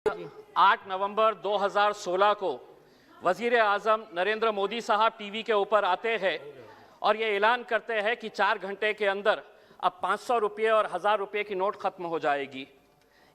8 नवंबर 2016 को वजीर आज़म नरेंद्र मोदी साहब टीवी के ऊपर आते हैं और ये ऐलान करते हैं कि 4 घंटे के अंदर अब 500 रुपये और 1000 रुपये की नोट ख़त्म हो जाएगी।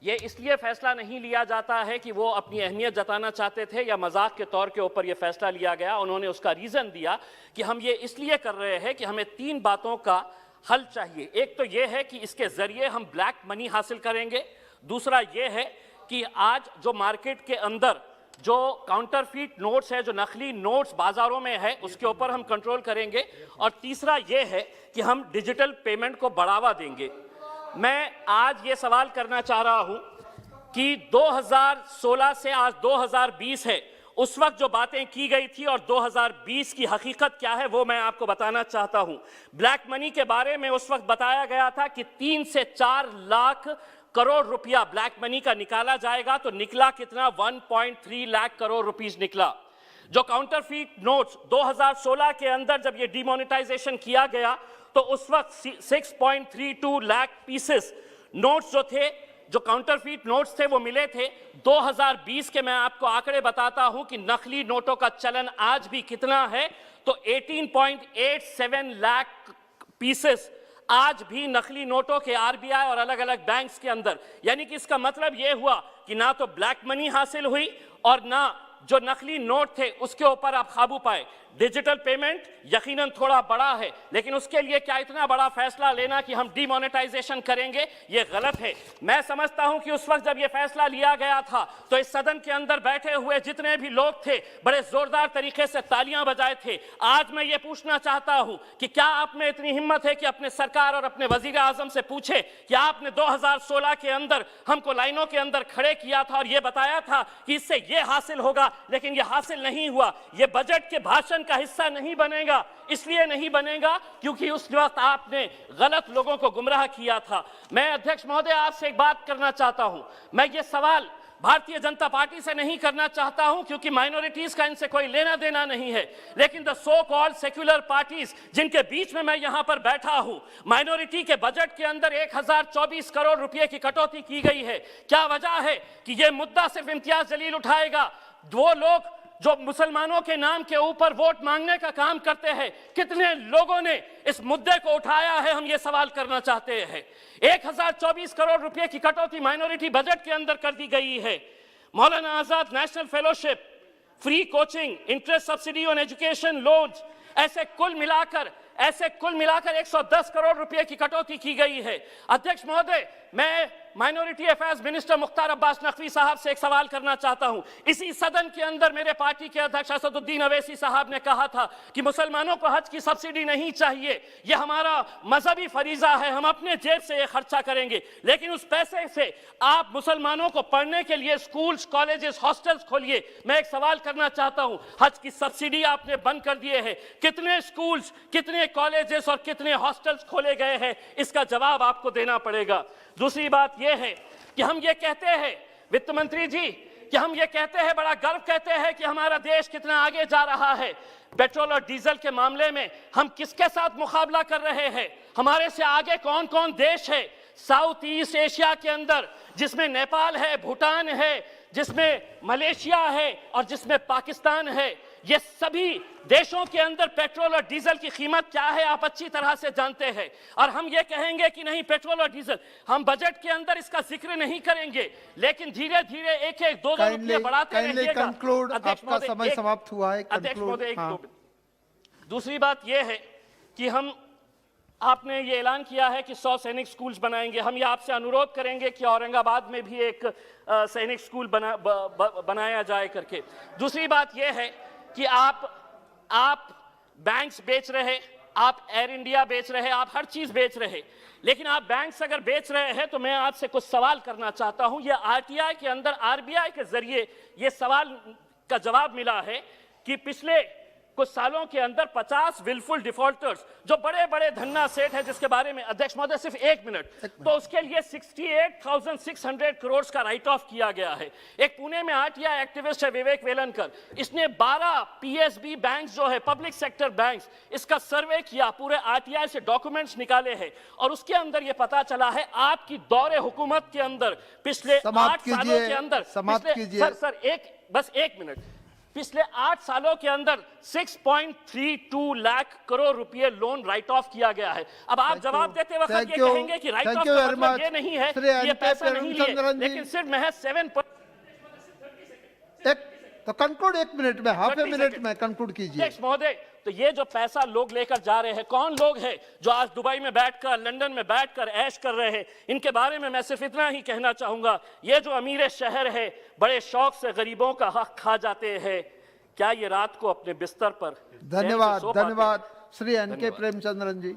ये इसलिए फ़ैसला नहीं लिया जाता है कि वो अपनी अहमियत जताना चाहते थे या मजाक के तौर के ऊपर ये फ़ैसला लिया गया। उन्होंने उसका रीज़न दिया कि हम ये इसलिए कर रहे हैं कि हमें 3 बातों का हल चाहिए। एक तो ये है कि इसके ज़रिए हम ब्लैक मनी हासिल करेंगे, दूसरा ये है कि आज जो मार्केट के अंदर जो काउंटरफीट नोट्स है, जो नकली नोट्स बाज़ारों में है, उसके ऊपर हम कंट्रोल करेंगे, और तीसरा ये है कि हम डिजिटल पेमेंट को बढ़ावा देंगे। मैं आज ये सवाल करना चाह रहा हूँ कि 2016 से आज 2020 है, उस वक्त जो बातें की गई थी और 2020 की हकीकत क्या है वो मैं आपको बताना चाहता हूँ। ब्लैक मनी के बारे में उस वक्त बताया गया था कि 3 से 4 लाख करोड़ रुपया ब्लैक मनी का निकाला जाएगा, तो निकला कितना? 1.3 लाख करोड़ रुपीस निकला। जो काउंटरफीट नोट्स 2016 के अंदर जब ये डिमोनेटाइजेशन किया गया तो उस वक्त 6.32 लाख पीसेस नोट्स जो थे, जो काउंटरफीट नोट्स थे, वो मिले थे। 2020 के मैं आपको आंकड़े बताता हूं कि नकली नोटों का चलन आज भी कितना है, तो 18.87 लाख पीसेस आज भी नकली नोटों के आरबीआई और अलग अलग बैंक्स के अंदर। यानी कि इसका मतलब यह हुआ कि ना तो ब्लैक मनी हासिल हुई और ना जो नकली नोट थे उसके ऊपर आप काबू पाए। डिजिटल पेमेंट यकीनन थोड़ा बड़ा है, लेकिन उसके लिए क्या इतना बड़ा फैसला लेना कि हम डिमोनेटाइजेशन करेंगे, ये गलत है। मैं समझता हूं कि उस वक्त जब ये फैसला लिया गया था तो इस सदन के अंदर बैठे हुए जितने भी लोग थे बड़े जोरदार तरीके से तालियां बजाए थे। आज मैं ये पूछना चाहता हूं कि क्या आप में इतनी हिम्मत है कि अपने सरकार और अपने वजीर आजम से पूछे कि आपने 2016 के अंदर हमको लाइनों के अंदर खड़े किया था और ये बताया था कि इससे ये हासिल होगा, लेकिन ये हासिल नहीं हुआ। ये बजट के भाषण का हिस्सा नहीं बनेगा। इसलिए नहीं बनेगा क्योंकि उस वक्त आपने गलत लोगों को गुमराह किया था। मैं अध्यक्ष महोदय आपसे एक बात करना चाहता हूं। मैं ये सवाल भारतीय जनता पार्टी से नहीं करना चाहता हूं क्योंकि माइनॉरिटीज का इनसे कोई लेना देना नहीं है, लेकिन the so called secular parties जिनके बीच में मैं यहां पर बैठा हूं, माइनॉरिटी के बजट के अंदर 1024 करोड़ रुपए की कटौती की गई है। क्या वजह है कि यह मुद्दा सिर्फ इम्तियाज जलील उठाएगा? वो लोग जो मुसलमानों के नाम के ऊपर वोट मांगने का काम करते हैं, कितने लोगों ने इस मुद्दे को उठाया है, हम ये सवाल करना चाहते हैं। 1024 करोड़ रुपए की कटौती माइनॉरिटी बजट के अंदर कर दी गई है। Maulana Azad national fellowship, free coaching, interest subsidy on education loans, ऐसे कुल मिलाकर 110 करोड़ रुपए की कटौती की गई है। अध्यक्ष महोदय, मैं minority affairs minister Mukhtar Abbas Naqvi साहब से एक सवाल करना चाहता हूं। इसी सदन के अंदर मेरे पार्टी के अध्यक्ष असदुद्दीन अवैसी साहब ने कहा था कि मुसलमानों को हज की सब्सिडी नहीं चाहिए, यह हमारा मजहबी फरीजा है, हम अपने जेब से यह खर्चा करेंगे। लेकिन उस पैसे से आप मुसलमानों को पढ़ने के लिए स्कूल्स, कॉलेजेस, हॉस्टल्स खोलिए। मैं एक सवाल करना चाहता हूं, हज की सब्सिडी आपने बंद कर दिए है, कितने स्कूल्स, कितने कॉलेजेस और कितने हॉस्टल्स खोले गए हैं? इसका जवाब आपको देना पड़ेगा। दूसरी बात यह है कि हम ये कहते हैं, वित्त मंत्री जी, कि हम ये कहते हैं, बड़ा गर्व कहते हैं कि हमारा देश कितना आगे जा रहा है। पेट्रोल और डीजल के मामले में हम किसके साथ मुकाबला कर रहे हैं? हमारे से आगे कौन कौन देश है साउथ ईस्ट एशिया के अंदर, जिसमें नेपाल है, भूटान है, जिसमें मलेशिया है और जिसमें पाकिस्तान है। ये सभी देशों के अंदर पेट्रोल और डीजल की कीमत क्या है आप अच्छी तरह से जानते हैं। और हम ये कहेंगे कि नहीं, पेट्रोल और डीजल हम बजट के अंदर इसका जिक्र नहीं करेंगे, लेकिन धीरे धीरे 1-1, 2-2 रुपये बढ़ाते रहिएगा। आपका समय समाप्त हुआ है। अध्यक्ष महोदय, दूसरी बात यह है कि आपने ये ऐलान किया है कि 100 सैनिक स्कूल्स बनाएंगे। हम ये आपसे अनुरोध करेंगे कि औरंगाबाद में भी एक सैनिक स्कूल बनाया जाए करके। दूसरी बात यह है कि आप बैंक्स बेच रहे, आप एयर इंडिया बेच रहे, आप हर चीज बेच रहे, लेकिन आप बैंक्स अगर बेच रहे हैं तो मैं आपसे कुछ सवाल करना चाहता हूं। ये आरटीआई के अंदर आरबीआई के जरिए ये सवाल का जवाब मिला है कि पिछले कुछ सालों के अंदर 50 विलफुल डिफॉल्टर्स, जो बड़े बड़े धन्ना सेठ है, जिसके बारे में अध्यक्ष महोदय सिर्फ 1 मिनट, तो उसके लिए 68,600 करोड़ का राइट ऑफ किया गया है। एक पुणे में आरटीआई एक्टिविस्ट है विवेक वेलनकर, इसने 12 पीएसबी बैंक जो है पब्लिक सेक्टर बैंक्स, इसका सर्वे किया, पूरे आरटीआई से डॉक्यूमेंट्स निकाले हैं और उसके अंदर यह पता चला है आपकी दौरे हुकूमत के अंदर पिछले 8 सालों के अंदर, सर बस 1 मिनट, पिछले 8 सालों के अंदर 6.32 लाख करोड़ रुपए लोन राइट ऑफ किया गया है। अब आप जवाब देते वक्त ये कहेंगे कि राइट ऑफ का मतलब ये नहीं है ये पैसा नहीं लिए, लेकिन सिर्फ महज 7%। तो कंक्लूड 1 मिनट में, हाफ ए मिनट में कंक्लूड कीजिए। अध्यक्ष महोदय, तो ये जो पैसा लोग लेकर जा रहे हैं, कौन लोग हैं जो आज दुबई में बैठकर, लंदन में बैठकर ऐश कर रहे हैं, इनके बारे में मैं सिर्फ इतना ही कहना चाहूंगा, ये जो अमीर शहर है बड़े शौक से गरीबों का हक खा जाते हैं, क्या ये रात को अपने बिस्तर पर धन्यवाद, धन्यवाद श्री एन के प्रेमचंद्रन जी।